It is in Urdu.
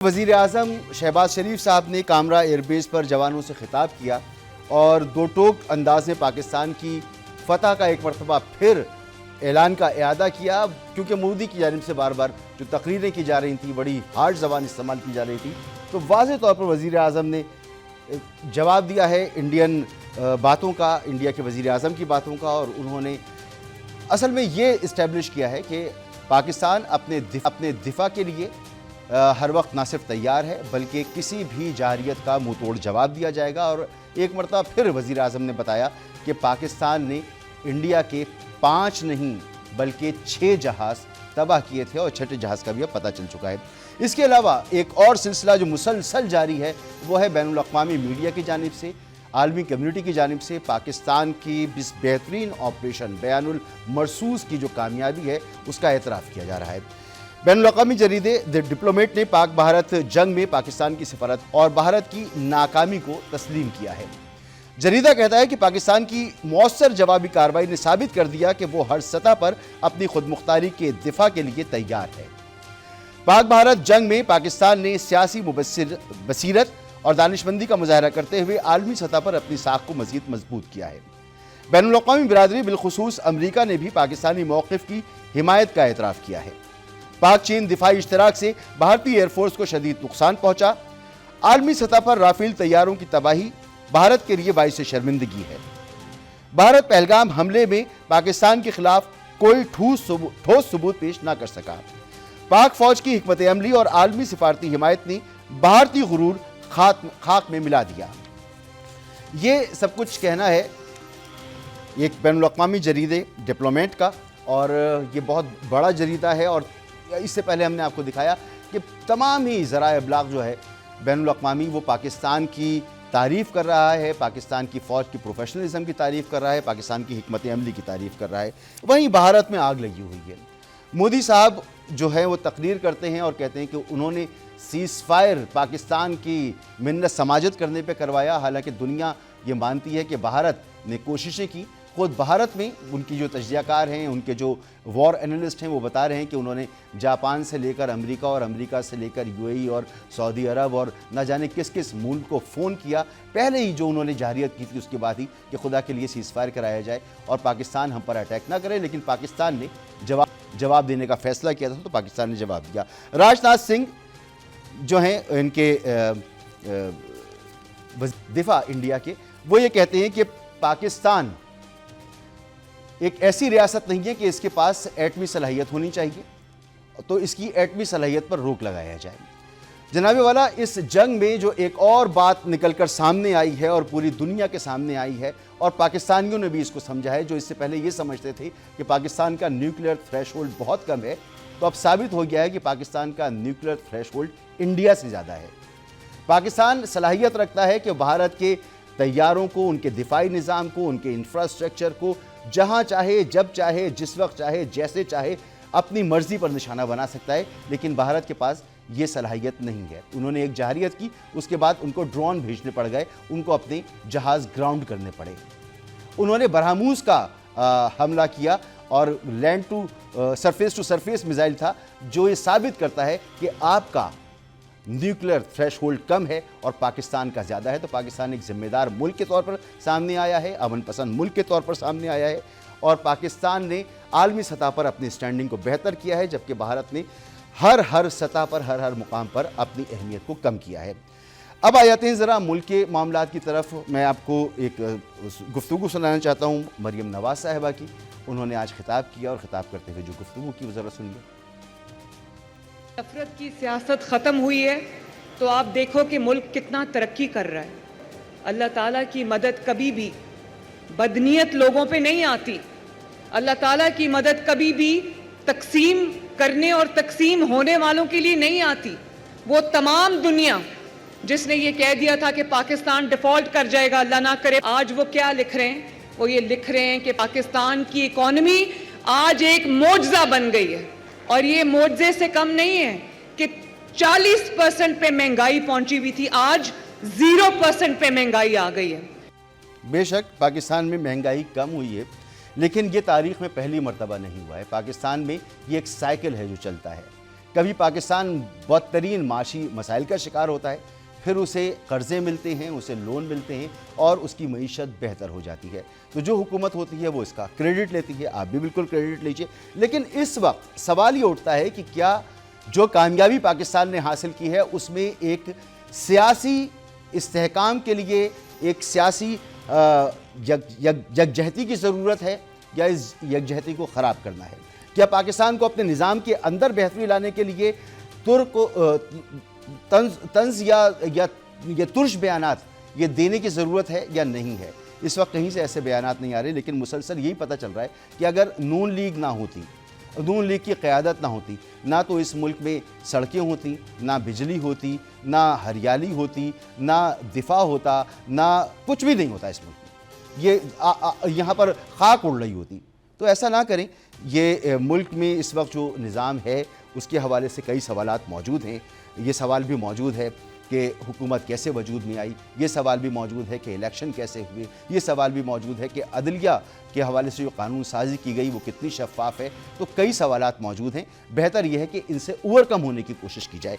وزیر اعظم شہباز شریف صاحب نے کامرا ایئر بیس پر جوانوں سے خطاب کیا اور دو ٹوک انداز میں پاکستان کی فتح کا ایک مرتبہ پھر اعلان کا اعادہ کیا، کیونکہ مودی کی جانب سے بار بار جو تقریریں کی جا رہی تھیں، بڑی ہارڈ زبان استعمال کی جا رہی تھی، تو واضح طور پر وزیر اعظم نے جواب دیا ہے انڈین باتوں کا، انڈیا کے وزیر اعظم کی باتوں کا، اور انہوں نے اصل میں یہ اسٹیبلش کیا ہے کہ پاکستان اپنے دفاع کے لیے ہر وقت نہ صرف تیار ہے بلکہ کسی بھی جارحیت کا منہ توڑ جواب دیا جائے گا۔ اور ایک مرتبہ پھر وزیر اعظم نے بتایا کہ پاکستان نے انڈیا کے 5 نہیں بلکہ 6 جہاز تباہ کیے تھے، اور 6ٹھے جہاز کا بھی اب پتہ چل چکا ہے۔ اس کے علاوہ ایک اور سلسلہ جو مسلسل جاری ہے وہ ہے بین الاقوامی میڈیا کی جانب سے، عالمی کمیونٹی کی جانب سے پاکستان کی اس بہترین آپریشن بیان المرصوص کی جو کامیابی ہے اس کا اعتراف کیا جا رہا ہے۔ بین الاقوامی جریدے دی ڈپلومیٹ نے پاک بھارت جنگ میں پاکستان کی سفارت اور بھارت کی ناکامی کو تسلیم کیا ہے۔ جریدہ کہتا ہے کہ پاکستان کی مؤثر جوابی کارروائی نے ثابت کر دیا کہ وہ ہر سطح پر اپنی خود مختاری کے دفاع کے لیے تیار ہے۔ پاک بھارت جنگ میں پاکستان نے سیاسی بصیرت اور دانشمندی کا مظاہرہ کرتے ہوئے عالمی سطح پر اپنی ساکھ کو مزید مضبوط کیا ہے۔ بین الاقوامی برادری بالخصوص امریکہ نے بھی پاکستانی موقف کی حمایت کا اعتراف کیا ہے۔ پاک چین دفاعی اشتراک سے بھارتی ایئر فورس کو شدید نقصان پہنچا۔ عالمی سطح پر رافیل طیاروں کی تباہی بھارت کے لیے باعث شرمندگی ہے۔ بھارت پہلگام حملے میں پاکستان کے خلاف کوئی ٹھوس ثبوت پیش نہ کر سکا۔ پاک فوج کی حکمت عملی اور عالمی سفارتی حمایت نے بھارتی غرور خاک میں ملا دیا۔ یہ سب کچھ کہنا ہے ایک بین الاقوامی جریدے ڈپلومیٹ کا، اور یہ بہت بڑا جریدہ ہے، اور اس سے پہلے ہم نے آپ کو دکھایا کہ تمام ہی ذرائع ابلاغ جو ہے بین الاقوامی وہ پاکستان کی تعریف کر رہا ہے، پاکستان کی فوج کی پروفیشنلزم کی تعریف کر رہا ہے، پاکستان کی حکمت عملی کی تعریف کر رہا ہے۔ وہیں بھارت میں آگ لگی ہوئی ہے۔ مودی صاحب جو ہے وہ تقریر کرتے ہیں اور کہتے ہیں کہ انہوں نے سیز فائر پاکستان کی منت سماجت کرنے پہ کروایا، حالانکہ دنیا یہ مانتی ہے کہ بھارت نے کوششیں کی۔ خود بھارت میں ان کی جو تجزیہ کار ہیں، ان کے جو وار اینالسٹ ہیں، وہ بتا رہے ہیں کہ انہوں نے جاپان سے لے کر امریکہ اور امریکہ سے لے کر UAE اور سعودی عرب اور نہ جانے کس کس ملک کو فون کیا پہلے ہی جو انہوں نے جارحیت کی تھی اس کے بعد ہی کہ خدا کے لیے سیز فائر کرایا جائے اور پاکستان ہم پر اٹیک نہ کرے، لیکن پاکستان نے جواب دینے کا فیصلہ کیا تھا تو پاکستان نے جواب دیا۔ راج ناتھ سنگھ جو ہیں ان کے دفاع انڈیا کے، وہ یہ کہتے ہیں کہ پاکستان ایک ایسی ریاست نہیں ہے کہ اس کے پاس ایٹمی صلاحیت ہونی چاہیے، تو اس کی ایٹمی صلاحیت پر روک لگایا جائے۔ جناب والا، اس جنگ میں جو ایک اور بات نکل کر سامنے آئی ہے اور پوری دنیا کے سامنے آئی ہے، اور پاکستانیوں نے بھی اس کو سمجھا ہے، جو اس سے پہلے یہ سمجھتے تھے کہ پاکستان کا نیوکلیئر تھریش ہولڈ بہت کم ہے، تو اب ثابت ہو گیا ہے کہ پاکستان کا نیوکلیئر تھریش ہولڈ انڈیا سے زیادہ ہے۔ پاکستان صلاحیت رکھتا ہے کہ بھارت کے طیاروں کو، ان کے دفاعی نظام کو، ان کے انفراسٹرکچر کو جہاں چاہے، جب چاہے، جس وقت چاہے، جیسے چاہے اپنی مرضی پر نشانہ بنا سکتا ہے، لیکن بھارت کے پاس یہ صلاحیت نہیں ہے۔ انہوں نے ایک جارحیت کی، اس کے بعد ان کو ڈرون بھیجنے پڑ گئے، ان کو اپنے جہاز گراؤنڈ کرنے پڑے۔ انہوں نے برہموس کا حملہ کیا اور لینڈ ٹو سرفیس میزائل تھا، جو یہ ثابت کرتا ہے کہ آپ کا نیوکلیئر تھریش ہولڈ کم ہے اور پاکستان کا زیادہ ہے۔ تو پاکستان ایک ذمہ دار ملک کے طور پر سامنے آیا ہے، امن پسند ملک کے طور پر سامنے آیا ہے، اور پاکستان نے عالمی سطح پر اپنی سٹینڈنگ کو بہتر کیا ہے، جبکہ بھارت نے ہر سطح پر، ہر مقام پر اپنی اہمیت کو کم کیا ہے۔ اب آ جاتے ہیں ذرا ملک کے معاملات کی طرف۔ میں آپ کو ایک گفتگو سنانا چاہتا ہوں مریم نواز صاحبہ کی۔ انہوں نے آج خطاب کیا اور خطاب کرتے ہوئے جو گفتگو کی وہ ذرا سنیے۔ نفرت کی سیاست ختم ہوئی ہے تو آپ دیکھو کہ ملک کتنا ترقی کر رہا ہے۔ اللہ تعالیٰ کی مدد کبھی بھی بدنیت لوگوں پہ نہیں آتی۔ اللہ تعالیٰ کی مدد کبھی بھی تقسیم کرنے اور تقسیم ہونے والوں کے لیے نہیں آتی۔ وہ تمام دنیا جس نے یہ کہہ دیا تھا کہ پاکستان ڈیفالٹ کر جائے گا، اللہ نہ کرے، آج وہ کیا لکھ رہے ہیں؟ وہ یہ لکھ رہے ہیں کہ پاکستان کی اکانومی آج ایک معجزہ بن گئی ہے، اور یہ معجزے سے کم نہیں ہے کہ 40% پہ مہنگائی پہنچی ہوئی تھی، آج 0% پہ مہنگائی آ گئی ہے۔ بے شک پاکستان میں مہنگائی کم ہوئی ہے، لیکن یہ تاریخ میں پہلی مرتبہ نہیں ہوا ہے۔ پاکستان میں یہ ایک سائیکل ہے جو چلتا ہے کبھی پاکستان بدترین معاشی مسائل کا شکار ہوتا ہے، پھر اسے قرضے ملتے ہیں، اسے لون ملتے ہیں اور اس کی معیشت بہتر ہو جاتی ہے۔ تو جو حکومت ہوتی ہے وہ اس کا کریڈٹ لیتی ہے، آپ بھی بالکل کریڈٹ لیجئے، لیکن اس وقت سوال یہ اٹھتا ہے کہ کیا جو کامیابی پاکستان نے حاصل کی ہے اس میں ایک سیاسی استحکام کے لیے ایک سیاسی یکجہتی کی ضرورت ہے یا اس یکجہتی کو خراب کرنا ہے؟ کیا پاکستان کو اپنے نظام کے اندر بہتری لانے کے لیے طنز یا ترش بیانات یہ دینے کی ضرورت ہے یا نہیں ہے؟ اس وقت کہیں سے ایسے بیانات نہیں آ رہے، لیکن مسلسل یہی پتہ چل رہا ہے کہ اگر نون لیگ نہ ہوتی، نون لیگ کی قیادت نہ ہوتی، نہ تو اس ملک میں سڑکیں ہوتی، نہ بجلی ہوتی، نہ ہریالی ہوتی، نہ دفاع ہوتا، نہ کچھ بھی نہیں ہوتا اس ملک میں، یہ یہاں پر خاک اڑ رہی ہوتی۔ تو ایسا نہ کریں۔ یہ ملک میں اس وقت جو نظام ہے اس کے حوالے سے کئی سوالات موجود ہیں۔ یہ سوال بھی موجود ہے کہ حکومت کیسے وجود میں آئی، یہ سوال بھی موجود ہے کہ الیکشن کیسے ہوئے، یہ سوال بھی موجود ہے کہ عدلیہ کے حوالے سے جو قانون سازی کی گئی وہ کتنی شفاف ہے۔ تو کئی سوالات موجود ہیں، بہتر یہ ہے کہ ان سے اوور کم ہونے کی کوشش کی جائے۔